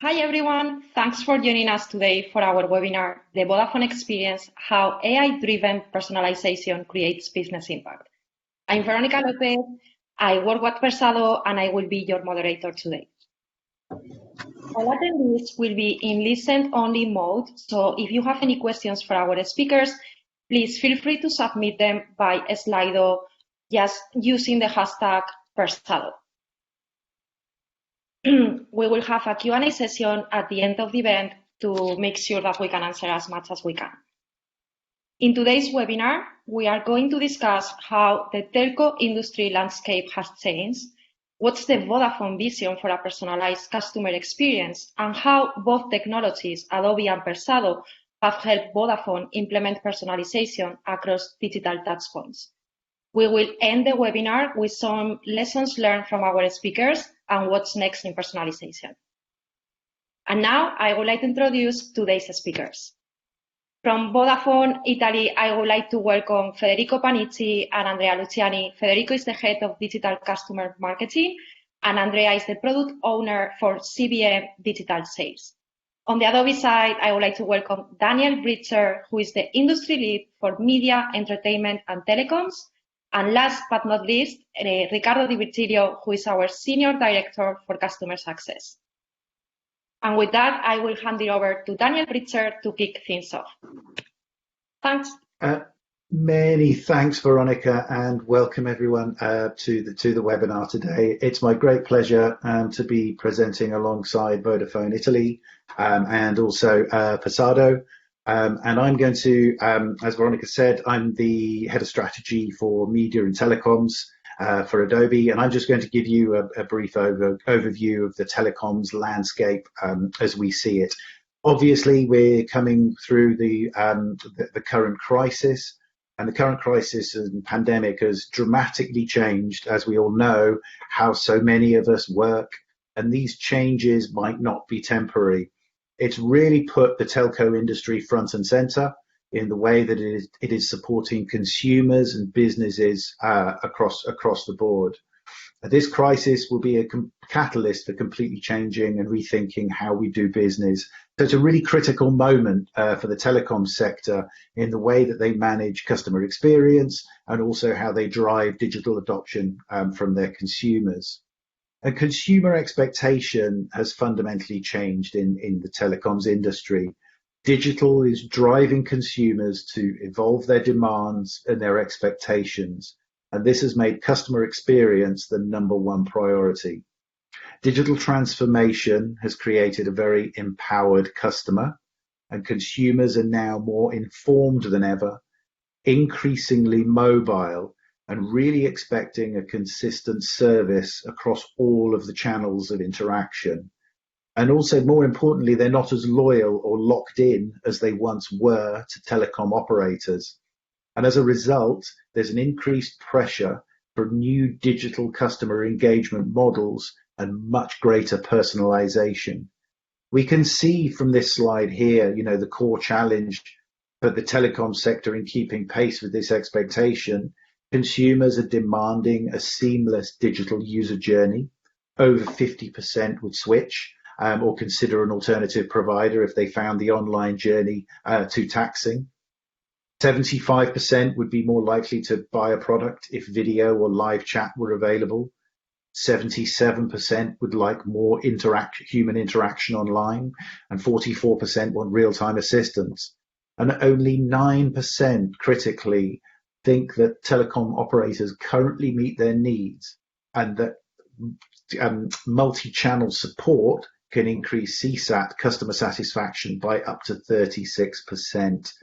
Hi everyone, thanks for joining us today for our webinar, The Vodafone Experience, How AI-Driven Personalization Creates Business Impact. I'm Veronica Lopez, I work at Persado and I will be your moderator today. All attendees will be in listen-only mode, so if you have any questions for our speakers, please feel free to submit them by Slido just using the hashtag Persado. We will have a Q&A session at the end of the event to make sure that we can answer as much as we can. In today's webinar, we are going to discuss how the telco industry landscape has changed, what's the Vodafone vision for a personalized customer experience, and how both technologies, Adobe and Persado, have helped Vodafone implement personalization across digital touchpoints. We will end the webinar with some lessons learned from our speakers and what's next in personalization. And now I would like to introduce today's speakers. From Vodafone Italy, I would like to welcome Federico Panici and Andrea Luciani. Federico is the head of digital customer marketing, and Andrea is the product owner for CVM Digital Sales. On the Adobe side, I would like to welcome Daniel Britzer, who is the industry lead for media, entertainment, and telecoms. And last but not least, Ricardo Di Virgilio, who is our Senior Director for Customer Success. And with that, I will hand it over to Daniel Britzer to kick things off. Thanks. Many thanks, Veronica, and welcome everyone to the webinar today. It's my great pleasure to be presenting alongside Vodafone Italy and also Persado. And I'm going to, as Veronica said, I'm the head of strategy for media and telecoms for Adobe, and I'm just going to give you a brief overview of the telecoms landscape as we see it. Obviously, we're coming through the current crisis, and the current crisis and pandemic has dramatically changed, as we all know, how so many of us work, and these changes might not be temporary. It's really put the telco industry front and center in the way that it is supporting consumers and businesses across the board. This crisis will be a catalyst for completely changing and rethinking how we do business. So it's a really critical moment for the telecom sector in the way that they manage customer experience and also how they drive digital adoption from their consumers. And consumer expectation has fundamentally changed in the telecoms industry. Digital is driving consumers to evolve their demands and their expectations, and this has made customer experience the #1 priority. Digital transformation has created a very empowered customer, and consumers are now more informed than ever, increasingly mobile, and really expecting a consistent service across all of the channels of interaction. And also, more importantly, they're not as loyal or locked in as they once were to telecom operators. And as a result, there's an increased pressure for new digital customer engagement models and much greater personalization. We can see from this slide here, the core challenge for the telecom sector in keeping pace with this expectation. Consumers are demanding a seamless digital user journey. Over 50% would switch or consider an alternative provider if they found the online journey too taxing. 75% would be more likely to buy a product if video or live chat were available. 77% would like more human interaction online, and 44% want real-time assistance. And only 9% critically think that telecom operators currently meet their needs, and that multi-channel support can increase CSAT, customer satisfaction, by up to 36%.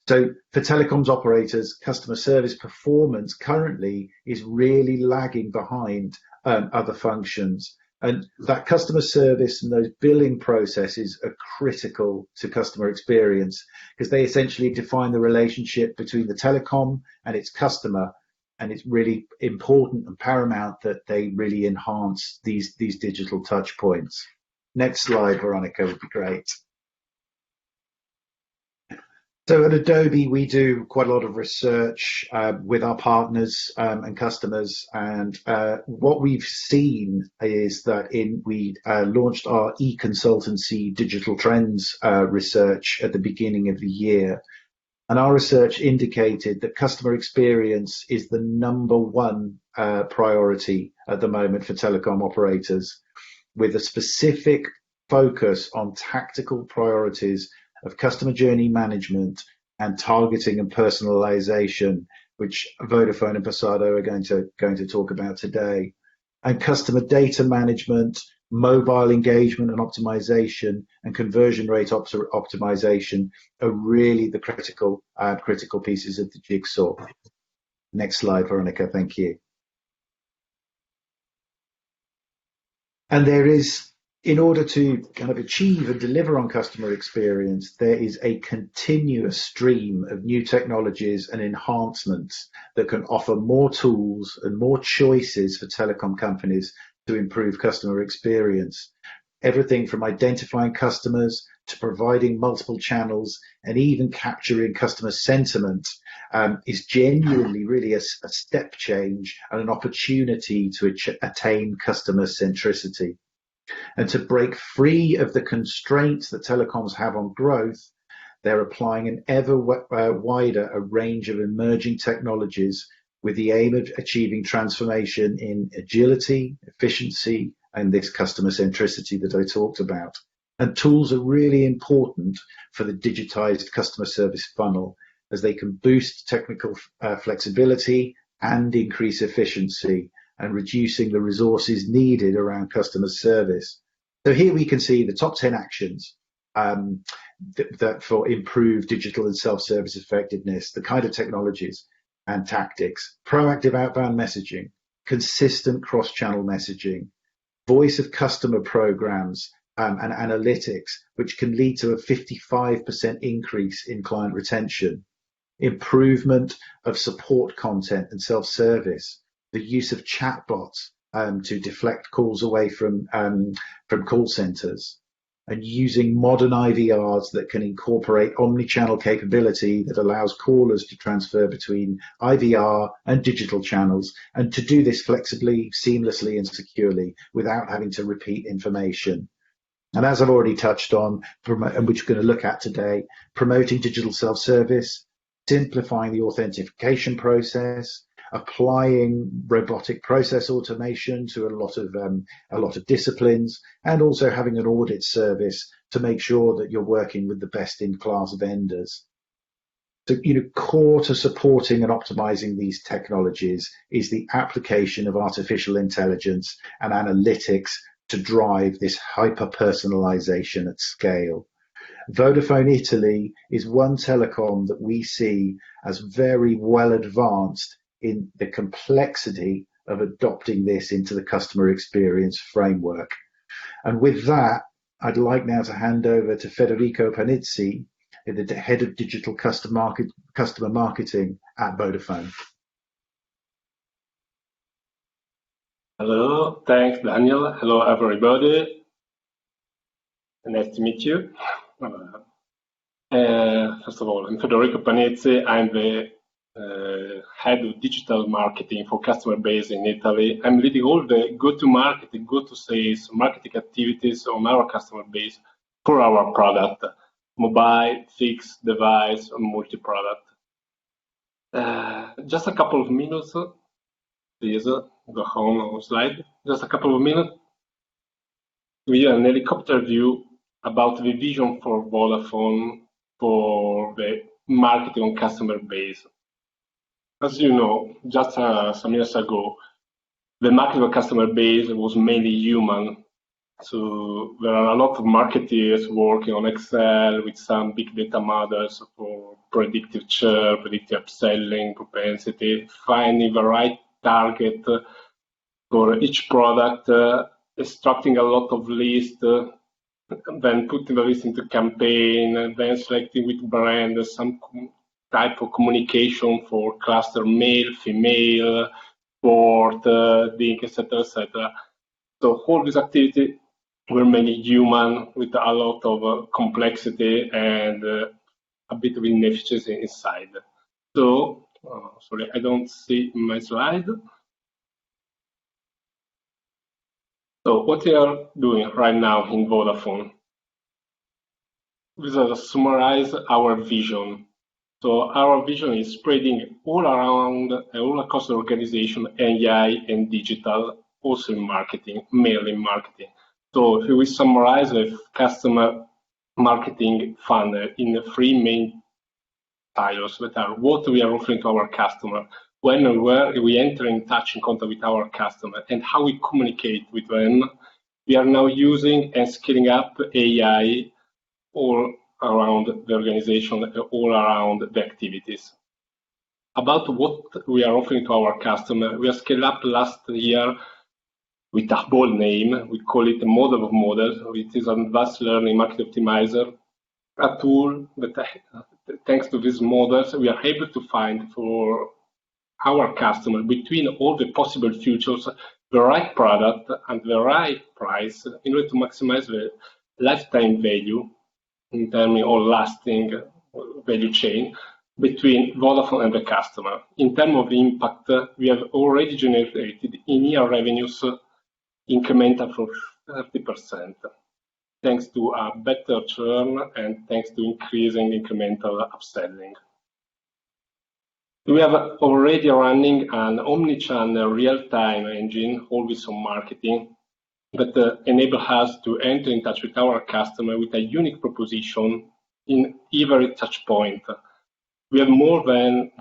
So for telecoms operators, customer service performance currently is really lagging behind other functions. And that customer service and those billing processes are critical to customer experience because they essentially define the relationship between the telecom and its customer. And it's really important and paramount that they really enhance these digital touch points. Next slide, Veronica, would be great. So at Adobe, we do quite a lot of research with our partners and customers, and what we've seen is that we launched our e-consultancy digital trends research at the beginning of the year, and our research indicated that customer experience is the number one priority at the moment for telecom operators, with a specific focus on tactical priorities of customer journey management and targeting and personalization, which Vodafone and Persado are going to talk about today. And customer data management, mobile engagement and optimization, and conversion rate optimization are really the critical pieces of the jigsaw. Next slide, Veronica. Thank you. And there is, in order to kind of achieve and deliver on customer experience, there is a continuous stream of new technologies and enhancements that can offer more tools and more choices for telecom companies to improve customer experience. Everything from identifying customers to providing multiple channels and even capturing customer sentiment is genuinely really a step change and an opportunity to attain customer centricity. And to break free of the constraints that telecoms have on growth, they're applying an ever wider range of emerging technologies with the aim of achieving transformation in agility, efficiency, and this customer centricity that I talked about. And tools are really important for the digitized customer service funnel, as they can boost technical flexibility and increase efficiency, and reducing the resources needed around customer service. So here we can see the top 10 actions that for improved digital and self-service effectiveness, the kind of technologies and tactics: proactive outbound messaging, consistent cross-channel messaging, voice of customer programs and analytics, which can lead to a 55% increase in client retention, improvement of support content and self-service, the use of chatbots to deflect calls away from call centers, and using modern IVRs that can incorporate omni-channel capability that allows callers to transfer between IVR and digital channels, and to do this flexibly, seamlessly, and securely without having to repeat information. And as I've already touched on, and which we're going to look at today, promoting digital self-service, simplifying the authentication process, applying robotic process automation to a lot of disciplines, and also having an audit service to make sure that you're working with the best in class vendors. So, core to supporting and optimizing these technologies is the application of artificial intelligence and analytics to drive this hyper personalization at scale. Vodafone Italy is one telecom that we see as very well advanced in the complexity of adopting this into the customer experience framework. And with that, I'd like now to hand over to Federico Panizzi, the head of digital customer marketing at Vodafone. Hello, thanks Daniel. Hello everybody. Nice to meet you. First of all, I'm Federico Panizzi. I'm the head of digital marketing for customer base in Italy. I'm leading all the go-to-market and go-to-sales marketing activities on our customer base for our product, mobile, fixed, device, or multi-product. Just a couple of minutes, please go home on slide. Just a couple of minutes. We have an helicopter view about the vision for Vodafone for the marketing on customer base. As you know, just some years ago, the market of customer base was mainly human. So there are a lot of marketers working on Excel with some big data models for predictive churn, predictive upselling, propensity, finding the right target for each product, extracting a lot of lists, then putting the list into campaign, and then selecting with brand some type of communication for cluster male, female, sport, link, etc., etc. So all these activities were mainly human with a lot of complexity and a bit of inefficiency inside. So, sorry, I don't see my slide. So what we are doing right now in Vodafone, we just summarize our vision. So our vision is spreading all around, all across the organization, AI and digital, also in marketing, mainly marketing. So if we summarize the customer marketing funnel in 3 main tiles that are what we are offering to our customer, when and where we enter in touch and contact with our customer, and how we communicate with them. We are now using and scaling up AI all around the organization, all around the activities. About what we are offering to our customer, we are scaled up last year with a bold name. We call it a model of models. It is an advanced learning market optimizer, a tool that, thanks to these models, we are able to find for our customer between all the possible futures the right product and the right price in order to maximize the lifetime value in terms of lasting value chain between Vodafone and the customer. In terms of impact, we have already generated in-year revenues incremental for 30%, thanks to a better churn and thanks to increasing incremental upselling. We have already running an omni-channel real-time engine, always on marketing, that enable us to enter in touch with our customer with a unique proposition in every touch point. We have more than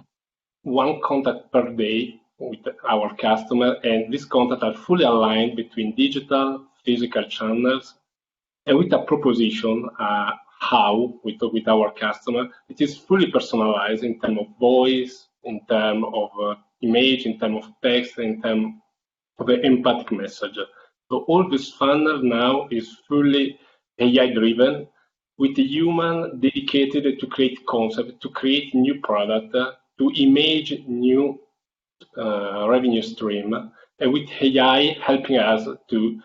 1 contact per day with our customer, and these contacts are fully aligned between digital, physical channels, and with a proposition, how we talk with our customer. It is fully personalized in terms of voice, in terms of image, in terms of text, in terms of the empathic message. So all this funnel now is fully AI-driven, with a human dedicated to create concept, to create new product, to image new revenue stream, and with AI helping us to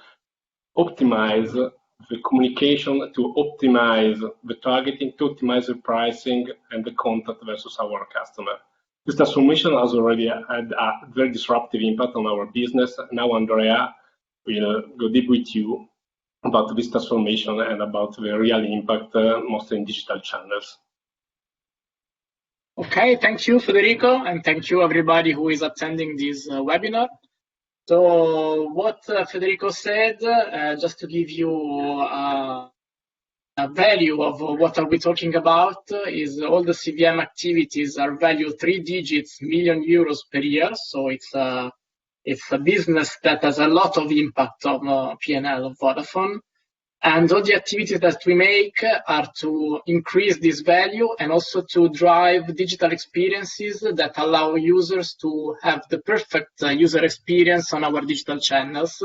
optimize the communication, to optimize the targeting, to optimize the pricing and the contact versus our customer. This transformation has already had a very disruptive impact on our business. Now Andrea will go deep with you about this transformation and about the real impact, mostly in digital channels. Okay, thank you, Federico, and thank you everybody who is attending this webinar. So what Federico said, just to give you a value of what are we talking about, is all the CVM activities are valued 3 digits million euros per year. So it's a business that has a lot of impact on P&L of Vodafone. And all the activities that we make are to increase this value and also to drive digital experiences that allow users to have the perfect user experience on our digital channels,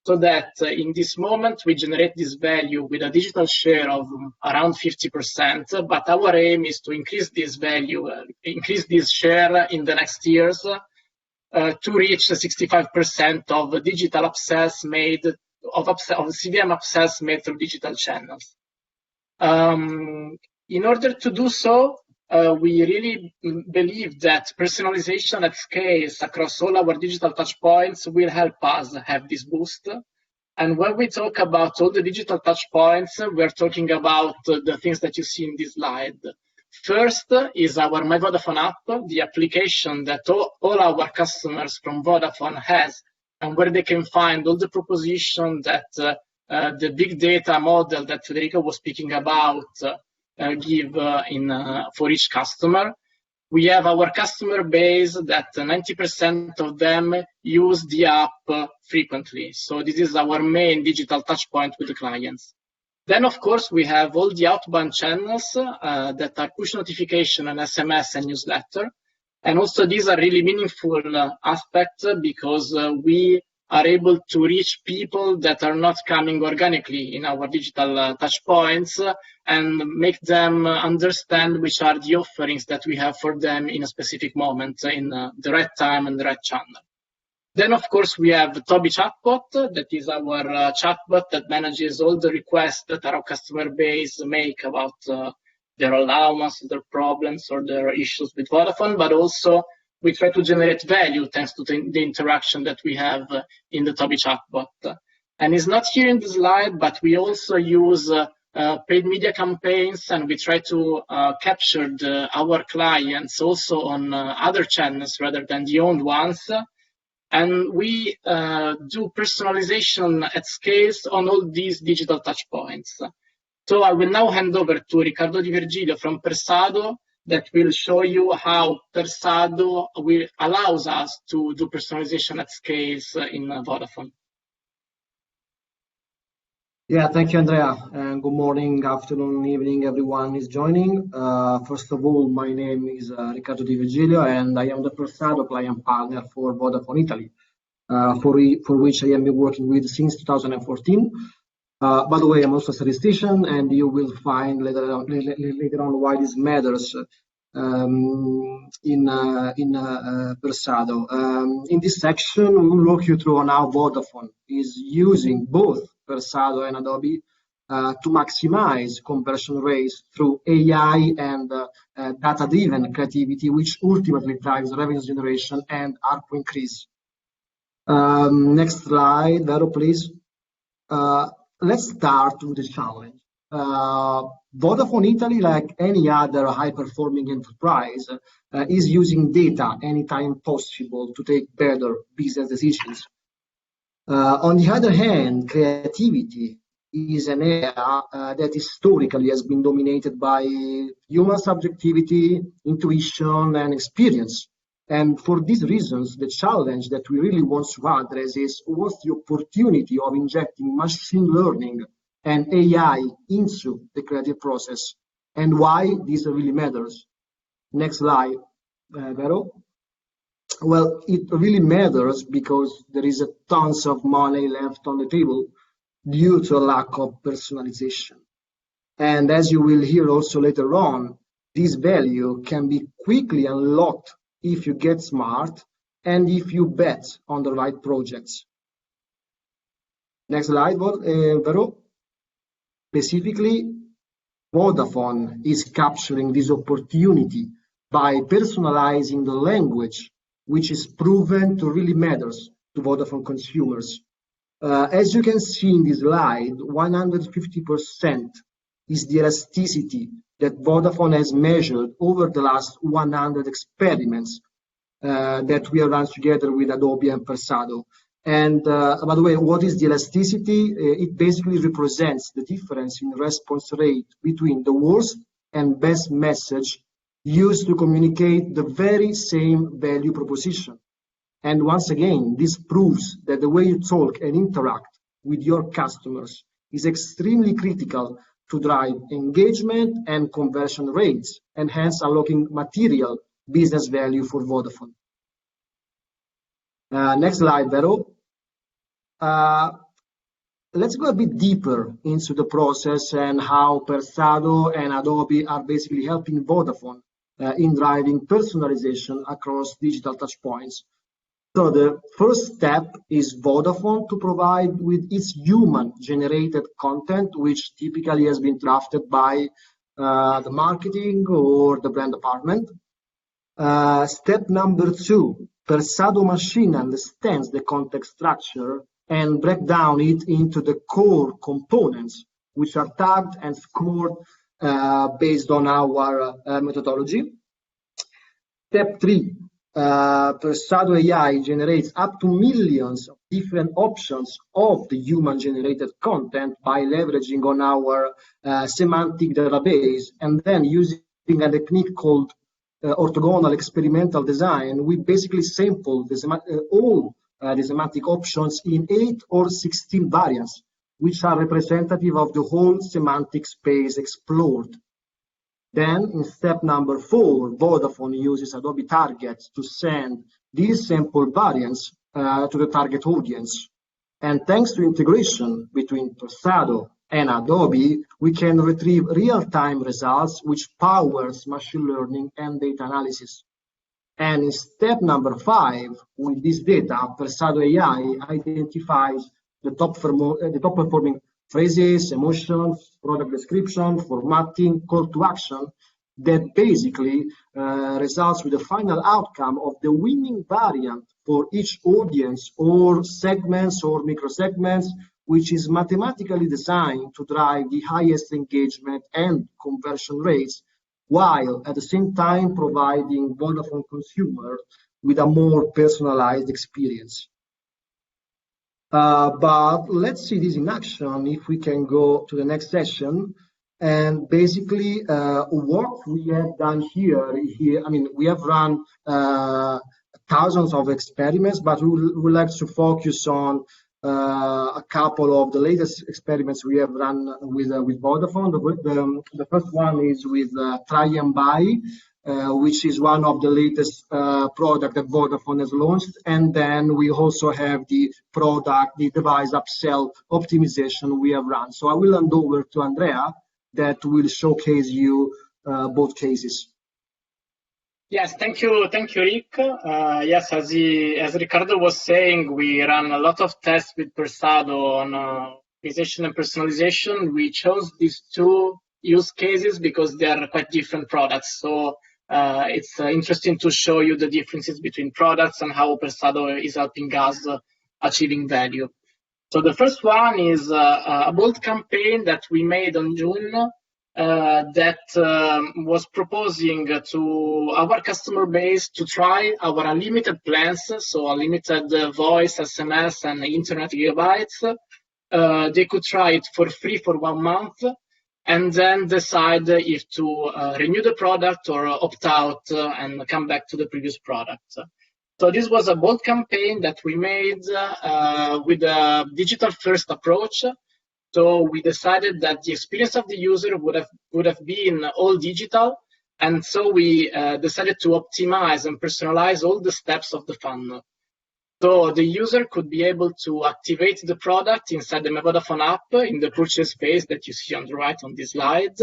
so that in this moment we generate this value with a digital share of around 50%, but our aim is to increase this value, increase this share in the next years to reach 65% of digital upsells made of CVM upsells made through digital channels. In order to do so, we really believe that personalization at scale across all our digital touchpoints will help us have this boost. And when we talk about all the digital touchpoints, we're talking about the things that you see in this slide. First is our My Vodafone app, the application that all our customers from Vodafone has, and where they can find all the proposition that the big data model that Federico was speaking about give for each customer. We have our customer base that 90% of them use the app frequently. So this is our main digital touch point with the clients. Then, of course, we have all the outbound channels that are push notification and SMS and newsletter. And also these are really meaningful aspects because we are able to reach people that are not coming organically in our digital touch points and make them understand which are the offerings that we have for them in a specific moment, in the right time and the right channel. Then, of course, we have Toby Chatbot, that is our chatbot that manages all the requests that our customer base make about their allowances, their problems, or their issues with Vodafone, but also we try to generate value thanks to the interaction that we have in the Toby chatbot. And it's not here in the slide, but we also use paid media campaigns, and we try to capture our clients also on other channels rather than the owned ones. And we do personalization at scale on all these digital touchpoints. So I will now hand over to Riccardo Di Virgilio from Persado that will show you how Persado allows us to do personalization at scale in Vodafone. Yeah, thank you, Andrea. And good morning, afternoon, evening, everyone is joining. First of all, my name is Riccardo Di Virgilio, and I am the Persado client partner for Vodafone Italy, for which I have been working with since 2014. By the way, I'm also a statistician, and you will find later on why this matters in Persado. In this section, we will walk you through on how Vodafone is using both Persado and Adobe to maximize conversion rates through AI and data-driven creativity, which ultimately drives revenue generation and ARPU increase. Next slide, Vero, please. Let's start with the challenge. Vodafone Italy, like any other high-performing enterprise, is using data anytime possible to take better business decisions. On the other hand, creativity is an area that historically has been dominated by human subjectivity, intuition, and experience. And for these reasons, the challenge that we really want to address is what's the opportunity of injecting machine learning and AI into the creative process, and why this really matters. Next slide, Vero. Well, it really matters because there is tons of money left on the table due to a lack of personalization. And as you will hear also later on, this value can be quickly unlocked if you get smart and if you bet on the right projects. Next slide, Vero. Specifically, Vodafone is capturing this opportunity by personalizing the language, which is proven to really matters to Vodafone consumers. As you can see in this slide, 150% is the elasticity that Vodafone has measured over the last 100 experiments that we have run together with Adobe and Persado. And by the way, what is the elasticity? It basically represents the difference in response rate between the worst and best message used to communicate the very same value proposition. And once again, this proves that the way you talk and interact with your customers is extremely critical to drive engagement and conversion rates, and hence unlocking material business value for Vodafone. Next slide, Vero. Let's go a bit deeper into the process and how Persado and Adobe are basically helping Vodafone in driving personalization across digital touchpoints. So the first step is Vodafone to provide with its human-generated content, which typically has been drafted by the marketing or the brand department. Step number 2, Persado machine understands the context structure and break down it into the core components, which are tagged and scored based on our methodology. Step 3, Persado AI generates up to millions of different options of the human-generated content by leveraging on our semantic database, and then using a technique called orthogonal experimental design. We basically sample all the semantic options in 8 or 16 variants, which are representative of the whole semantic space explored. Then, in step number 4, Vodafone uses Adobe targets to send these sample variants to the target audience. And thanks to integration between Persado and Adobe, we can retrieve real-time results, which powers machine learning and data analysis. And in step number 5, with this data, Persado AI identifies the top performing phrases, emotions, product description, formatting, call to action, that basically results with the final outcome of the winning variant for each audience or segments or micro segments, which is mathematically designed to drive the highest engagement and conversion rates, while at the same time providing Vodafone consumers with a more personalized experience. But let's see this in action if we can go to the next session. And basically, what we have done here, I mean, we have run thousands of experiments, but we would like to focus on a couple of the latest experiments we have run with Vodafone. The first one is with Try and Buy, which is one of the latest product that Vodafone has launched. And then we also have the device upsell optimization we have run. So I will hand over to Andrea that will showcase you both cases. Yes, thank you, Rick. Yes, as Riccardo was saying, we ran a lot of tests with Persado on optimization and personalization. We chose these two use cases because they are quite different products. So it's interesting to show you the differences between products and how Persado is helping us achieving value. So the first one is a bold campaign that we made on June that was proposing to our customer base to try our unlimited plans, so unlimited voice, SMS, and internet gigabytes. They could try it for free for 1 month and then decide if to renew the product or opt out and come back to the previous product. So this was a bold campaign that we made with a digital-first approach. So we decided that the experience of the user would have been all digital, and so we decided to optimize and personalize all the steps of the funnel. So the user could be able to activate the product inside the Vodafone app in the purchase phase that you see on the right on this slide.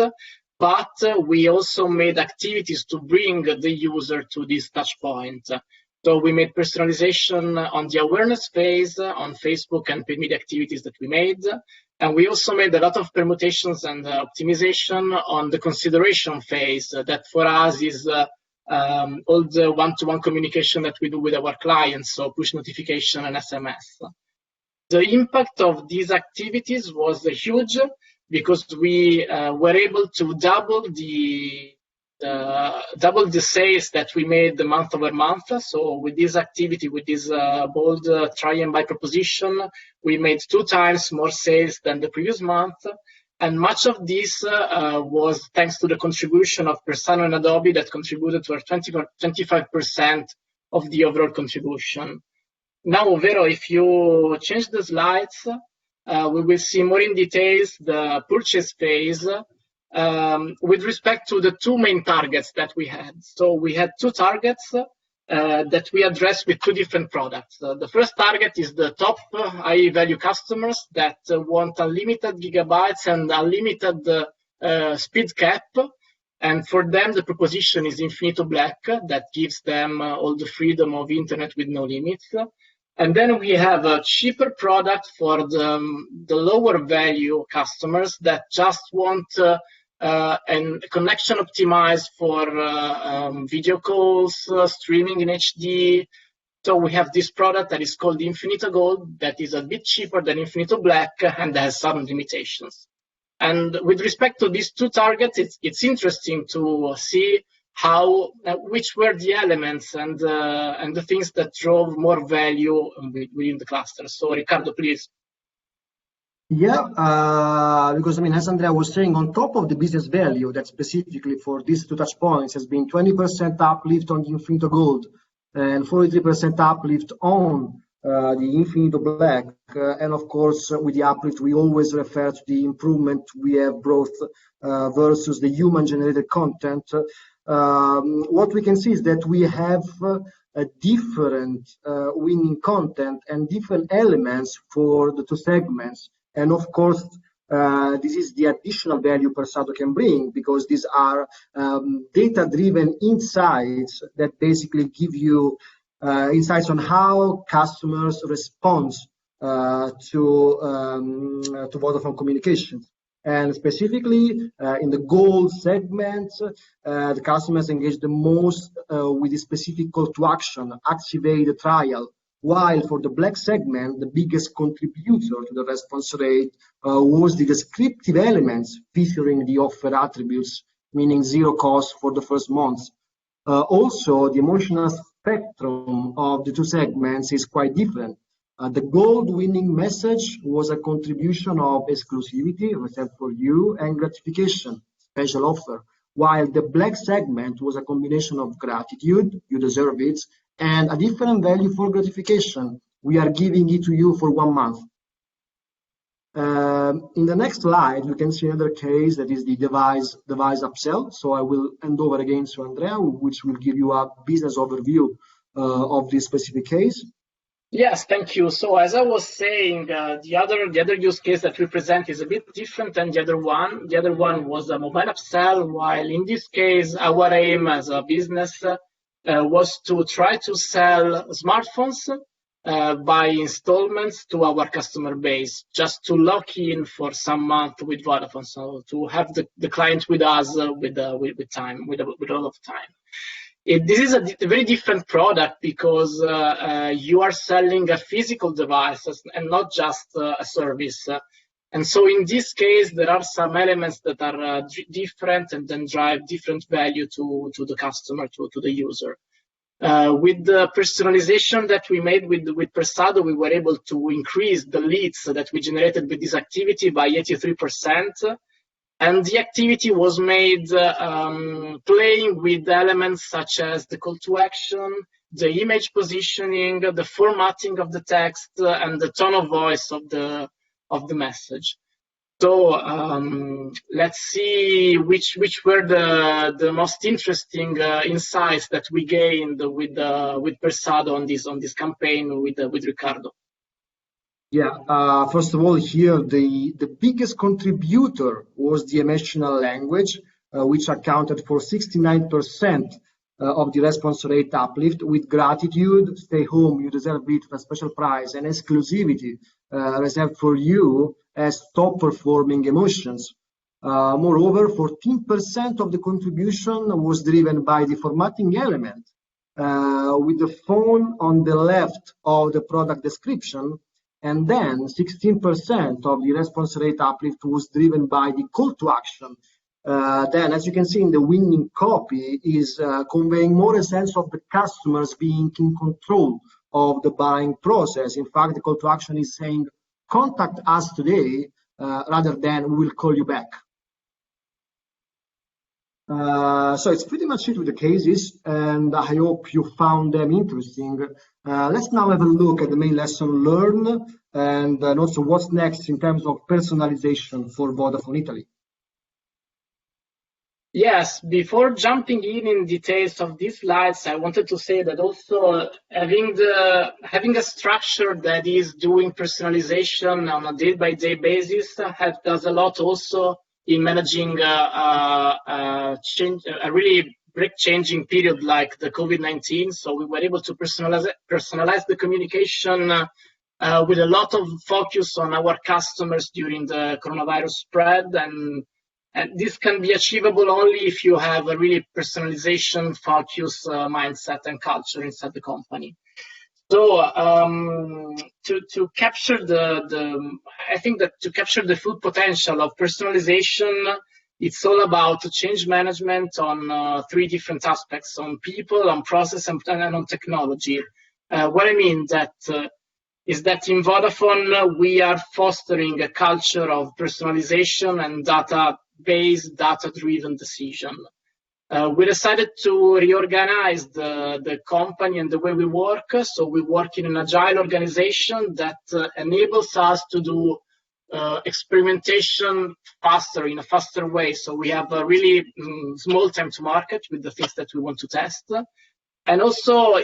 But we also made activities to bring the user to this touch point. So we made personalization on the awareness phase, on Facebook and paid media activities that we made. And we also made a lot of permutations and optimization on the consideration phase that for us is all the one-to-one communication that we do with our clients, so push notification and SMS. The impact of these activities was huge because we were able to double the sales that we made month over month. So with this activity, with this bold try and buy proposition, we made 2 times more sales than the previous month. And much of this was thanks to the contribution of Persado and Adobe that contributed to 25% of the overall contribution. Now, Vero, if you change the slides, we will see more in details the purchase phase with respect to the 2 main targets that we had. So we had 2 targets that we addressed with 2 different products. The first target is the top high-value customers that want unlimited gigabytes and unlimited speed cap. And for them, the proposition is Infinito Black that gives them all the freedom of internet with no limits. And then we have a cheaper product for the lower value customers that just want and connection optimized for video calls, streaming in HD. So we have this product that is called Infinito Gold that is a bit cheaper than Infinito Black and has some limitations. And with respect to these 2 targets, it's interesting to see how which were the elements and the things that drove more value within the cluster. So Riccardo, please. Yeah, because I mean, as Andrea was saying, on top of the business value that specifically for these 2 touch points has been 20% uplift on the Infinito Gold and 43% uplift on the Infinito Black. And of course, with the uplift, we always refer to the improvement we have brought versus the human-generated content. What we can see is that we have a different winning content and different elements for the 2 segments. And of course, this is the additional value Persado can bring because these are data-driven insights that basically give you insights on how customers respond to Vodafone Communications. And specifically in the gold segment, the customers engage the most with a specific call to action, activate the trial. While for the black segment, the biggest contributor to the response rate was the descriptive elements featuring the offer attributes, meaning zero cost for the first month. Also, the emotional spectrum of the two segments is quite different. The gold winning message was a contribution of exclusivity, reserved for you, and gratification, special offer, while the black segment was a combination of gratitude, you deserve it, and a different value for gratification. We are giving it to you for 1 month. In the next slide, you can see another case that is the device upsell. So I will hand over again to Andrea, which will give you a business overview of this specific case. Yes, thank you. So as I was saying, the other use case that we present is a bit different than the other one. The other one was a mobile upsell, while in this case, our aim as a business was to try to sell smartphones by installments to our customer base, just to lock in for some month with Vodafone, so to have the client with us with a lot of time. This is a very different product because you are selling a physical device and not just a service. And so in this case, there are some elements that are different and then drive different value to the customer, to the user. With the personalization that we made with Persado, we were able to increase the leads that we generated with this activity by 83%. And the activity was made playing with elements such as the call to action, the image positioning, the formatting of the text, and the tone of voice of the message. So let's see which were the most interesting insights that we gained with Persado on this campaign with Riccardo. Yeah, first of all, here the biggest contributor was the emotional language, which accounted for 69% of the response rate uplift, with gratitude, stay home, you deserve it, a special prize, and exclusivity reserved for you as top performing emotions. Moreover, 14% of the contribution was driven by the formatting element, with the phone on the left of the product description. And then 16% of the response rate uplift was driven by the call to action. Then, as you can see in the winning copy, is conveying more a sense of the customers being in control of the buying process. In fact, the call to action is saying, contact us today, rather than we will call you back. So it's pretty much it with the cases, and I hope you found them interesting. Let's now have a look at the main lesson learned and also what's next in terms of personalization for Vodafone Italy. Yes, before jumping in details of these slides, I wanted to say that also having a structure that is doing personalization on a day-by-day basis does a lot also in managing a really break-changing period like the COVID-19. So we were able to personalize the communication with a lot of focus on our customers during the coronavirus spread. And this can be achievable only if you have a really personalization focus mindset and culture inside the company. So to capture I think that to capture the full potential of personalization, it's all about change management on 3 different aspects: on people, on process, and on technology. What I mean is that in Vodafone we are fostering a culture of personalization and data-based, data-driven decision. We decided to reorganize the company and the way we work. So we work in an agile organization that enables us to do experimentation in a faster way. So we have a really small time to market with the things that we want to test. And also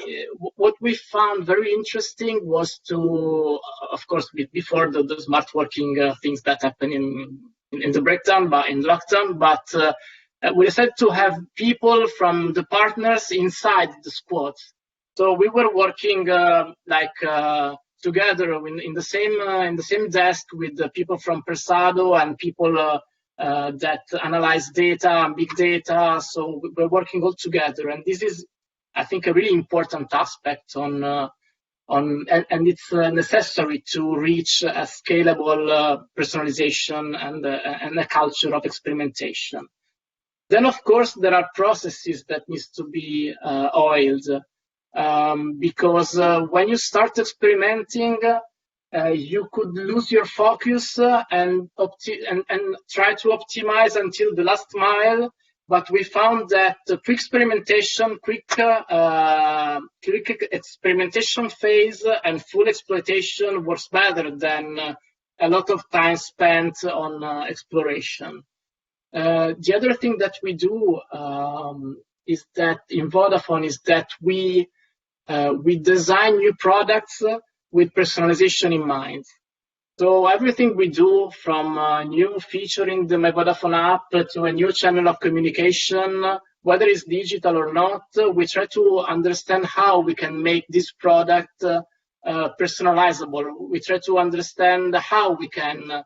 what we found very interesting was to, of course, before the smart working things that happen in the breakdown, but in lockdown, but we decided to have people from the partners inside the squads. So we were working together in the same desk with the people from Persado and people that analyze data and big data. So we're working all together, and this is, I think, a really important aspect and it's necessary to reach a scalable personalization and a culture of experimentation. Then, of course, there are processes that needs to be oiled, because when you start experimenting, you could lose your focus and try to optimize until the last mile. But we found that quick experimentation phase and full exploitation works better than a lot of time spent on exploration. The other thing that we do is that in Vodafone is that we design new products with personalization in mind. So everything we do, from new featuring the My Vodafone app to a new channel of communication, whether it's digital or not, we try to understand how we can make this product personalizable. We try to understand how we can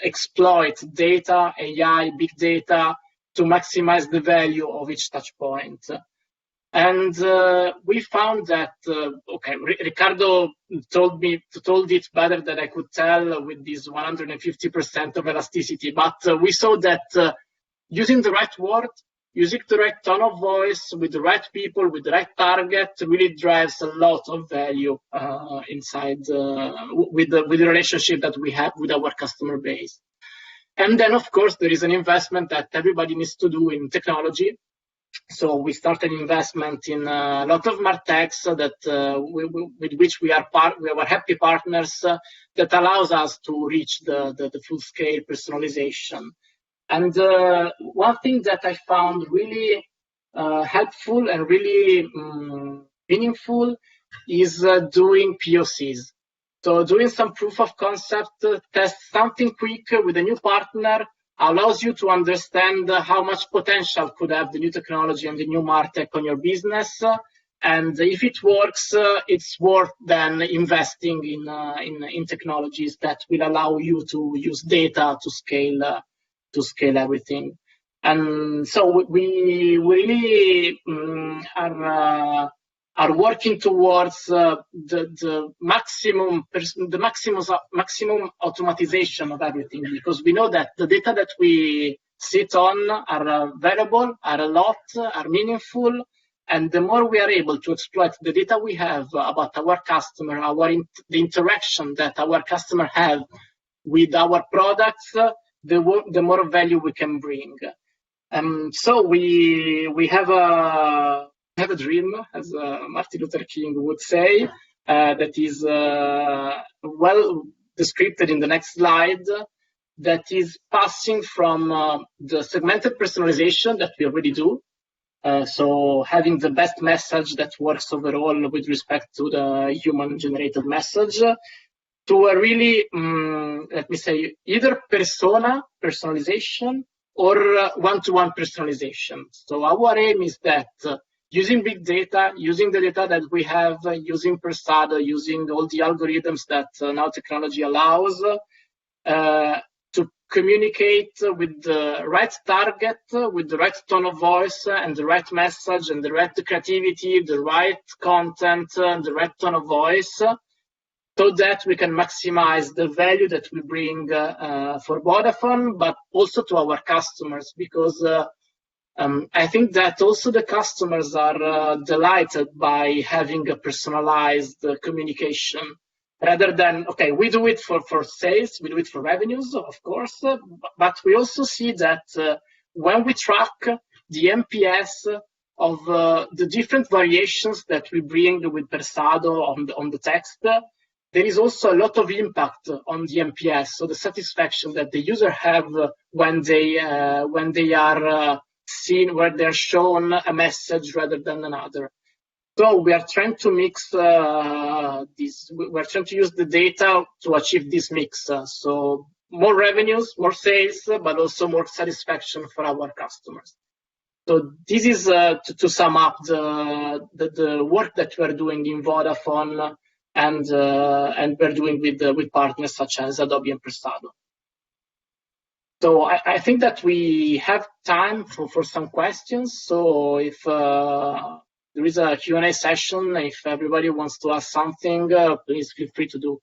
exploit data, AI, big data, to maximize the value of each touch point. And we found that, Ricardo told it better than I could tell with this 150% of elasticity, but we saw that using the right word, using the right tone of voice, with the right people, with the right target, really drives a lot of value inside with the relationship that we have with our customer base. And then, of course, there is an investment that everybody needs to do in technology. So we started investment in a lot of martechs that with which we are happy partners that allows us to reach the full scale personalization. And one thing that I found really helpful and really meaningful is doing POCs. So doing some proof of concept, test something quick with a new partner, allows you to understand how much potential could have the new technology and the new martech on your business. And if it works, it's worth then investing in technologies that will allow you to use data to scale everything. And so we really are working towards the maximum automatization of everything, because we know that the data that we sit on are valuable, are a lot, are meaningful, and the more we are able to exploit the data we have about our customer, the interaction that our customer have with our products, the more value we can bring. So we have a dream, as Martin Luther King would say, that is well described in the next slide, that is passing from the segmented personalization that we already do, so having the best message that works overall with respect to the human-generated message, to a really, let me say, either personalization or one-to-one personalization. So our aim is that using big data, using the data that we have, using Persado, using all the algorithms that now technology allows, to communicate with the right target, with the right tone of voice, and the right message, and the right creativity, the right content, and the right tone of voice, so that we can maximize the value that we bring for Vodafone, but also to our customers, because I think that also the customers are delighted by having a personalized communication, rather than, okay, we do it for sales, we do it for revenues, of course, but we also see that when we track the NPS of the different variations that we bring with Persado on the text, there is also a lot of impact on the NPS, so the satisfaction that the user have when they are seen, where they're shown a message rather than another. So we are trying to mix this. We're trying to use the data to achieve this mix. So more revenues, more sales, but also more satisfaction for our customers. So this is to sum up the work that we're doing in Vodafone and we're doing with partners such as Adobe and Persado. So I think that we have time for some questions. So if there is a Q&A session, if everybody wants to ask something, please feel free to do.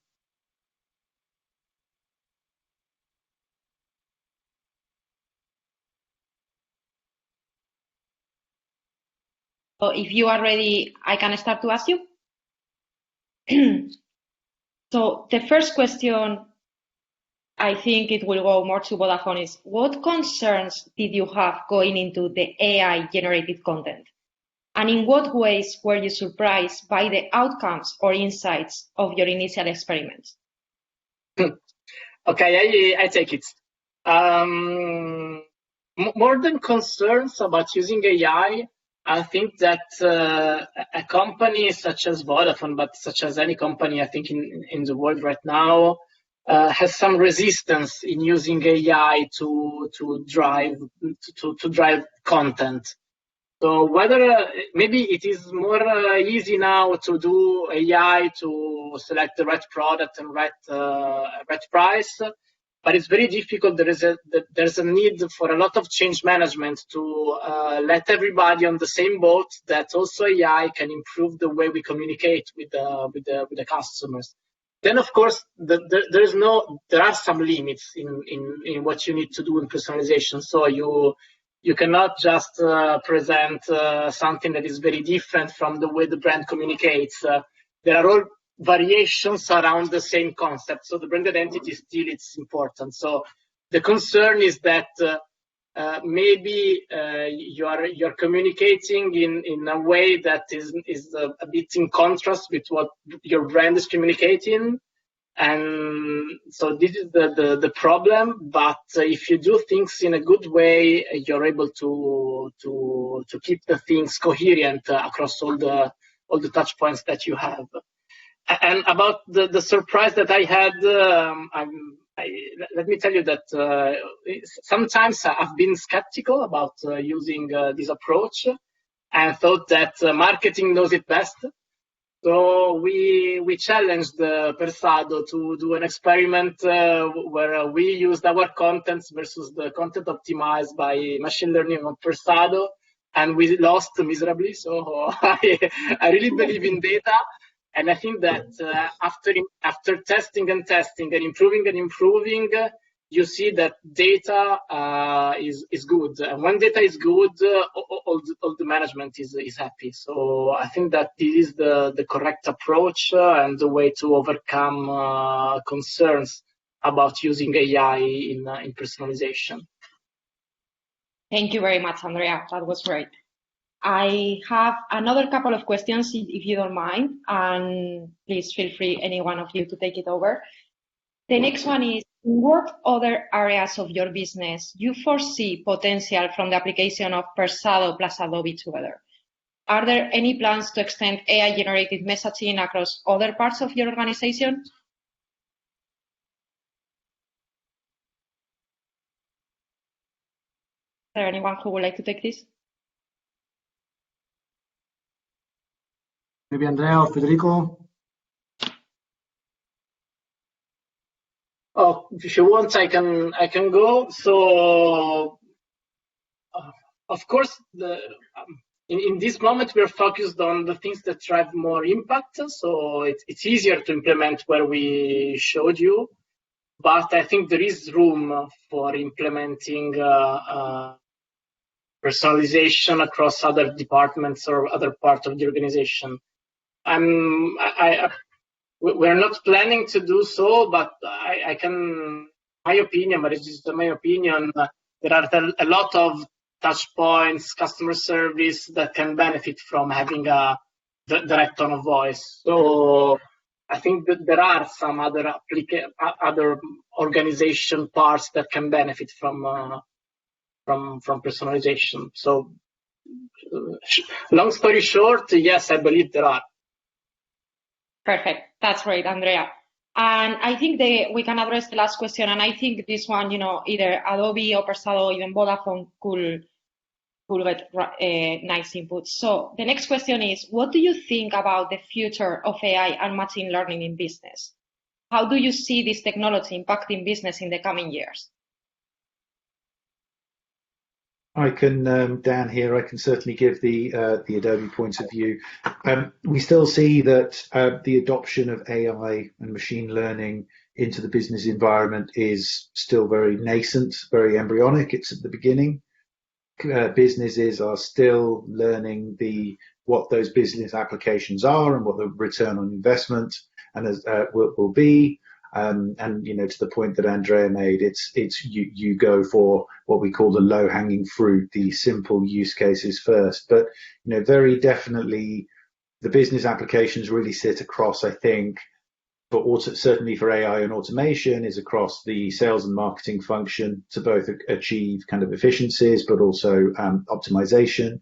So if you are ready, I can start to ask you. So the first question, I think it will go more to Vodafone, is what concerns did you have going into the AI-generated content? And in what ways were you surprised by the outcomes or insights of your initial experiments? Okay, I take it. More than concerns about using AI, I think that a company such as Vodafone, but such as any company, I think in the world right now, has some resistance in using AI to drive content. So whether maybe it is more easy now to do AI to select the right product and right price, but it's very difficult. There's a need for a lot of change management to let everybody on the same boat. That also AI can improve the way we communicate with the customers. Then of course there are some limits in what you need to do in personalization. So you cannot just present something that is very different from the way the brand communicates. There are all variations around the same concept. So the brand identity still it's important. So the concern is that maybe you're communicating in a way that is a bit in contrast with what your brand is communicating. And so this is the problem. But if you do things in a good way, you're able to keep the things coherent across all the touch points that you have. And about the surprise that I had, let me tell you that sometimes I've been skeptical about using this approach and thought that marketing knows it best. So we challenged Persado to do an experiment where we used our contents versus the content optimized by machine learning on Persado, and we lost miserably. So I really believe in data. And I think that after testing and improving, you see that data is good. And when data is good, all the management is happy. So I think that this is the correct approach and the way to overcome concerns about using AI in personalization. Thank you very much, Andrea. That was great. I have another couple of questions, if you don't mind, and please feel free, any one of you, to take it over. The next one is, in what other areas of your business you foresee potential from the application of Persado plus Adobe together? Are there any plans to extend AI-generated messaging across other parts of your organization? Is there anyone who would like to take this? Maybe Andrea or Federico? Oh, if you want, I can go. So, of course, in this moment, we're focused on the things that drive more impact. So it's easier to implement where we showed you. But I think there is room for implementing personalization across other departments or other parts of the organization. We're not planning to do so, but I can, my opinion, but it's just my opinion, there are a lot of touch points, customer service that can benefit from having a direct tone of voice. So I think that there are some other organization parts that can benefit from personalization. So long story short, yes, I believe there are. Perfect. That's great, Andrea. And I think we can address the last question. And I think this one, either Adobe or Persado or even Vodafone could will get nice input. So the next question is, what do you think about the future of AI and machine learning in business? How do you see this technology impacting business in the coming years? I can, Dan here, I can certainly give the Adobe point of view. We still see that the adoption of AI and machine learning into the business environment is still very nascent, very embryonic. It's at the beginning. Businesses are still learning what those business applications are and what the return on investment and will be. And to the point that Andrea made, it's you go for what we call the low-hanging fruit, the simple use cases first. But very definitely, the business applications really sit across, I think, certainly for AI and automation, is across the sales and marketing function to both achieve kind of efficiencies, but also optimization.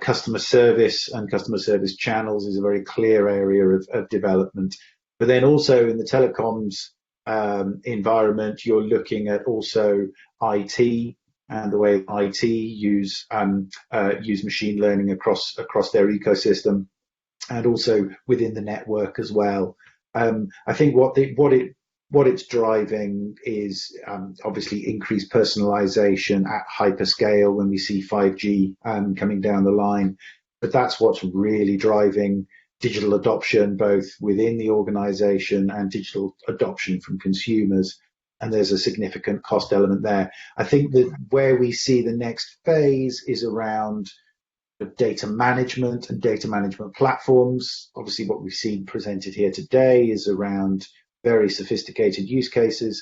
Customer service and customer service channels is a very clear area of development. But then also in the telecoms environment, you're looking at also IT and the way IT use machine learning across their ecosystem, and also within the network as well. I think what it's driving is obviously increased personalization at hyperscale when we see 5G coming down the line. But that's what's really driving digital adoption, both within the organization and digital adoption from consumers. And there's a significant cost element there. I think that where we see the next phase is around data management and data management platforms. Obviously, what we've seen presented here today is around very sophisticated use cases,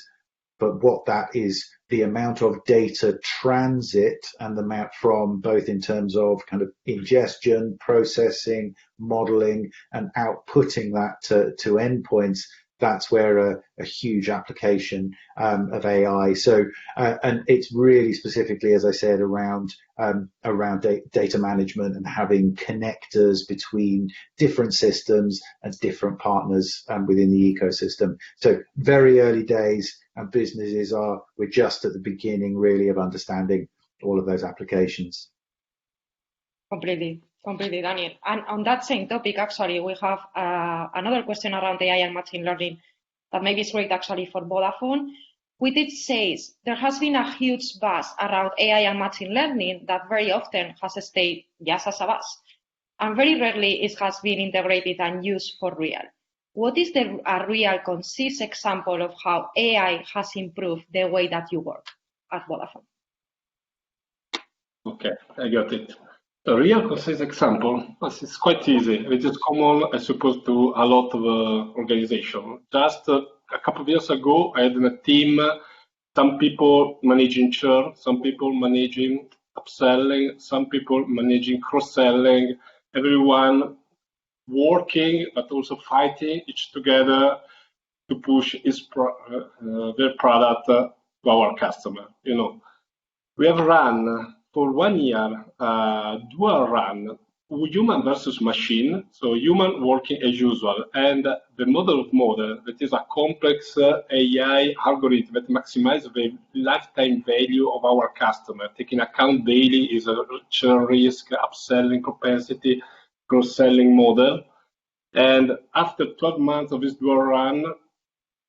but what that is, the amount of data transit and the amount from both in terms of kind of ingestion, processing, modeling, and outputting that to endpoints, that's where a huge application of AI. So, and it's really specifically, as I said, around data management and having connectors between different systems and different partners within the ecosystem. So very early days, and we're just at the beginning really of understanding all of those applications. Completely, Daniel. And on that same topic, actually, we have another question around AI and machine learning that maybe is great actually for Vodafone. With it says, there has been a huge buzz around AI and machine learning that very often has stayed just as a buzz. And very rarely it has been integrated and used for real. What is a real concise example of how AI has improved the way that you work at Vodafone? Okay, I got it. A real concise example, it's quite easy. It is common, I suppose, to a lot of organizations. Just a couple of years ago, I had a team, some people managing churn, some people managing upselling, some people managing cross-selling, everyone working, but also fighting each together to push their product to our customer. We have run for 1 year, dual run, human versus machine, so human working as usual, and the model that is a complex AI algorithm that maximizes the lifetime value of our customer, taking account daily is a churn risk, upselling propensity, cross-selling model. And after 12 months of this dual run,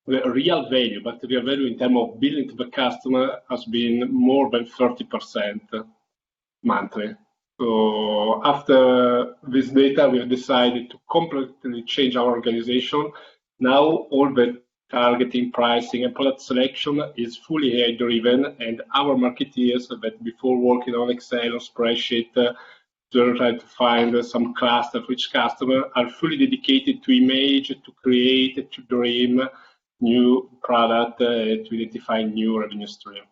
the real value, but the real value in terms of billing to the customer has been more than 30% monthly. So after this data, we have decided to completely change our organization. Now all the targeting, pricing, and product selection is fully AI-driven, and our marketeers that before working on Excel or spreadsheet to try to find some cluster for each customer are fully dedicated to image, to create, to dream new product, to identify new revenue stream.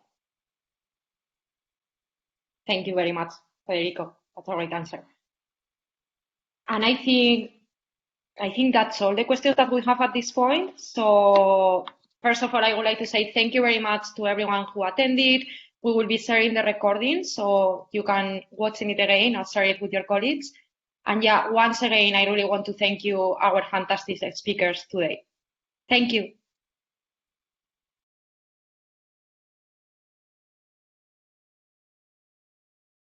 Thank you very much, Federico. That's a great answer. And I think that's all the questions that we have at this point. So first of all, I would like to say thank you very much to everyone who attended. We will be sharing the recording, so you can watch it again or share it with your colleagues. And yeah, once again, I really want to thank you, our fantastic speakers today. Thank you.